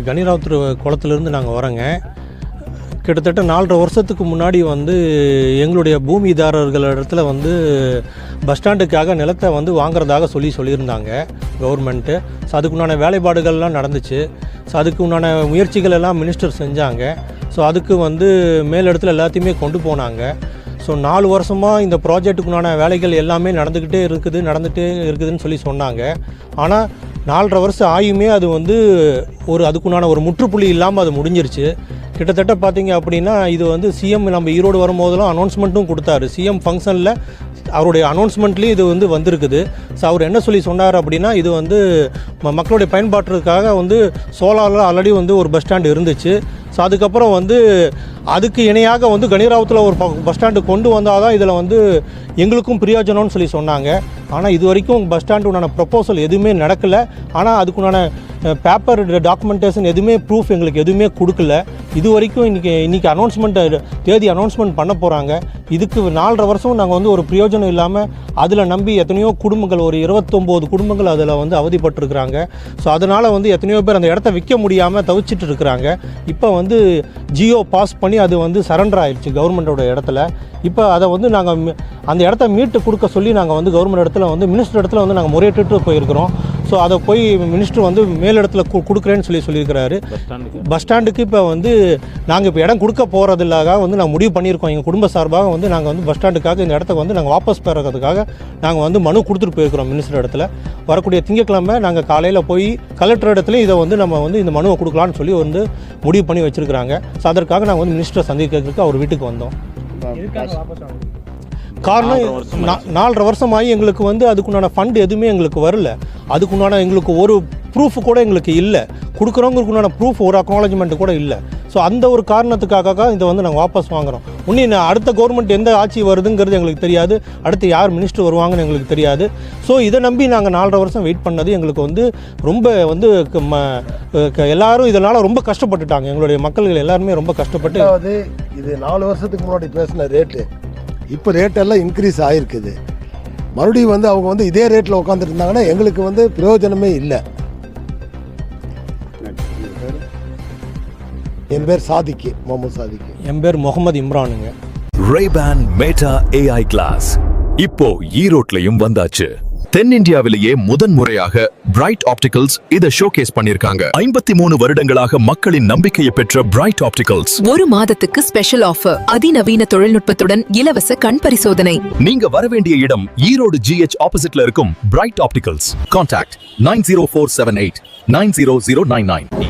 கனிராவுத்தர் குளத்துலேருந்து நாங்கள் வரோங்க. கிட்டத்தட்ட 4.5 வருஷத்துக்கு முன்னாடி வந்து எங்களுடைய பூமிதாரர்கள் இடத்துல வந்து பஸ் ஸ்டாண்டுக்காக நிலத்தை வந்து வாங்குறதாக சொல்லியிருந்தாங்க கவர்மெண்ட்டு. ஸோ அதுக்குண்டான வேலைப்பாடுகள்லாம் நடந்துச்சு. ஸோ அதுக்கு உண்டான முயற்சிகள் எல்லாம் மினிஸ்டர் செஞ்சாங்க. ஸோ அதுக்கு வந்து மேலிடத்துல எல்லாத்தையுமே கொண்டு போனாங்க. ஸோ 4 வருஷமாக இந்த ப்ராஜெக்ட்டுக்குண்டான வேலைகள் எல்லாமே நடந்துக்கிட்டே இருக்குதுன்னு சொல்லி சொன்னாங்க. ஆனால் 4.5 வருஷம் ஆயுமே அது வந்து அதுக்குண்டான ஒரு முற்றுப்புள்ளி இல்லாமல் அது முடிஞ்சிருச்சு. கிட்டத்தட்ட பார்த்தீங்க அப்படின்னா இது வந்து சிஎம் நம்ம ஈரோடு வரும்போதெல்லாம் அனௌன்ஸ்மெண்ட்டும் கொடுத்தாரு. சிஎம் ஃபங்க்ஷனில் அவருடைய அனௌன்ஸ்மெண்ட்லேயும் இது வந்து வந்திருக்குது. ஸோ அவர் என்ன சொல்லி சொன்னார் அப்படின்னா, இது வந்து மக்களுடைய பயன்பாட்டிற்காக வந்து சோலாரில் ஆல்ரெடி வந்து ஒரு பஸ் ஸ்டாண்டு இருந்துச்சு. ஸோ அதுக்கப்புறம் வந்து அதுக்கு இணையாக வந்து கனிராவத்தில் ஒரு பஸ் ஸ்டாண்டு கொண்டு வந்தால் தான் இதில் வந்து எங்களுக்கும் பிரயோஜனம்னு சொல்லி சொன்னாங்க. ஆனால் இது வரைக்கும் பஸ் ஸ்டாண்டு உண்டான ப்ரப்போசல் எதுவுமே நடக்கலை. ஆனால் அதுக்குண்டான பேப்பர் டாக்குமெண்டேஷன் எதுவுமே ப்ரூஃப் எங்களுக்கு எதுவுமே கொடுக்கல. இது வரைக்கும் இன்றைக்கி தேதி அனௌன்ஸ்மெண்ட் பண்ண போகிறாங்க. இதுக்கு 4.5 வருஷம் நாங்கள் வந்து ஒரு பிரயோஜனம் இல்லாமல் அதில் நம்பி எத்தனையோ குடும்பங்கள், ஒரு 29 குடும்பங்கள் அதில் வந்து அவதிப்பட்டிருக்கிறாங்க. ஸோ அதனால் வந்து எத்தனையோ பேர் அந்த இடத்த விற்க முடியாமல் தவிச்சிட்டு இருக்கிறாங்க. இப்போ வந்து ஜியோ பாஸ் பண்ணி அது வந்து சரண்டர் ஆயிடுச்சு கவர்மெண்ட்டோட இடத்துல. இப்போ அதை வந்து நாங்கள் அந்த இடத்த மீட்டு கொடுக்க சொல்லி நாங்கள் வந்து கவர்மெண்ட் இடத்துல வந்து மினிஸ்டர் இடத்துல வந்து நாங்கள் முறையிட்டு போயிருக்கிறோம். ஸோ அதை போய் மினிஸ்டர் வந்து மேலிடத்தில் கொடுக்குறேன்னு சொல்லியிருக்கிறாரு. பஸ் ஸ்டாண்டுக்கு இப்போ வந்து நாங்கள் இப்போ இடம் கொடுக்க போகிறதில்லாக வந்து நாங்கள் முடிவு பண்ணியிருக்கோம். எங்கள் குடும்ப சார்பாக வந்து நாங்கள் வந்து பஸ் ஸ்டாண்டுக்காக இந்த இடத்த வந்து நாங்கள் வாபஸ் பெறதுக்காக நாங்கள் வந்து மனு கொடுத்துட்டு போயிருக்கிறோம் மினிஸ்டர் இடத்துல. வரக்கூடிய திங்கட்கிழமை நாங்கள் காலையில் போய் கலெக்டர் இடத்துல இதை வந்து நம்ம வந்து இந்த மனுவை கொடுக்கலான்னு சொல்லி வந்து முடிவு பண்ணி வச்சுருக்கிறாங்க. ஸோ அதற்காக நாங்கள் வந்து மினிஸ்டரை சந்திக்கிறதுக்கு அவர் வீட்டுக்கு வந்தோம். காரணம் 4.5 வருஷமாகி எங்களுக்கு வந்து அதுக்குண்டான ஃபண்ட் எதுவுமே எங்களுக்கு வரல. அதுக்குண்டான எங்களுக்கு ஒரு ப்ரூஃப் கூட எங்களுக்கு இல்லை. கொடுக்குறவங்களுக்குண்டான ப்ரூஃப் ஒரு அக்னாலஜ்மெண்ட் கூட இல்லை. ஸோ அந்த ஒரு காரணத்துக்காக இதை வந்து நாங்கள் வாபஸ் வாங்குகிறோம். இன்னும் அடுத்த கவர்மெண்ட் எந்த ஆட்சி வருதுங்கிறது எங்களுக்கு தெரியாது. அடுத்து யார் மினிஸ்டர் வருவாங்கன்னு எங்களுக்கு தெரியாது. ஸோ இதை நம்பி நாங்கள் 4.5 வருஷம் வெயிட் பண்ணது எங்களுக்கு வந்து ரொம்ப வந்து எல்லாரும் இதனால் ரொம்ப கஷ்டப்பட்டுட்டாங்க. எங்களுடைய மக்கள்கள் எல்லாருமே ரொம்ப கஷ்டப்பட்டு. இது 4 வருஷத்துக்கு முன்னாடி பேசின ரேட்டு இப்போ ரேட்டெல்லாம் இன்க்ரீஸ் ஆகிருக்குது. மறுபடியும் வந்து அவங்க வந்து இதே ரேட்டில் உட்காந்துட்டு இருந்தாங்கன்னா எங்களுக்கு வந்து பிரயோஜனமே இல்லை. என் பேர் சாதிக்கு, முகமது சாதிக்கு. என் பேர் Mohammed இம்ரானுங்க. Ray-Ban Meta AI Glass இப்போ ஈரோட்லயும் வந்தாச்சு. தென்னிந்தியாவிலேயே முதன்முறையாக பிரைட் ஆப்டிகல்ஸ் இதை ஷோகேஸ் பண்ணிருக்காங்க. 53 வருடங்களாக மக்களின் நம்பிக்கையை பெற்ற பிரைட் ஆப்டிகல்ஸ் 1 மாதத்துக்கு ஸ்பெஷல் ஆஃபர். அதிநவீன தொழில்நுட்பத்துடன் இலவச கண் பரிசோதனை. நீங்க வர வேண்டிய இடம் ஈரோடு GH ஆப்போசிட்ல இருக்கும் பிரைட் ஆப்டிகல்ஸ். கான்டாக்ட் 90478 90099.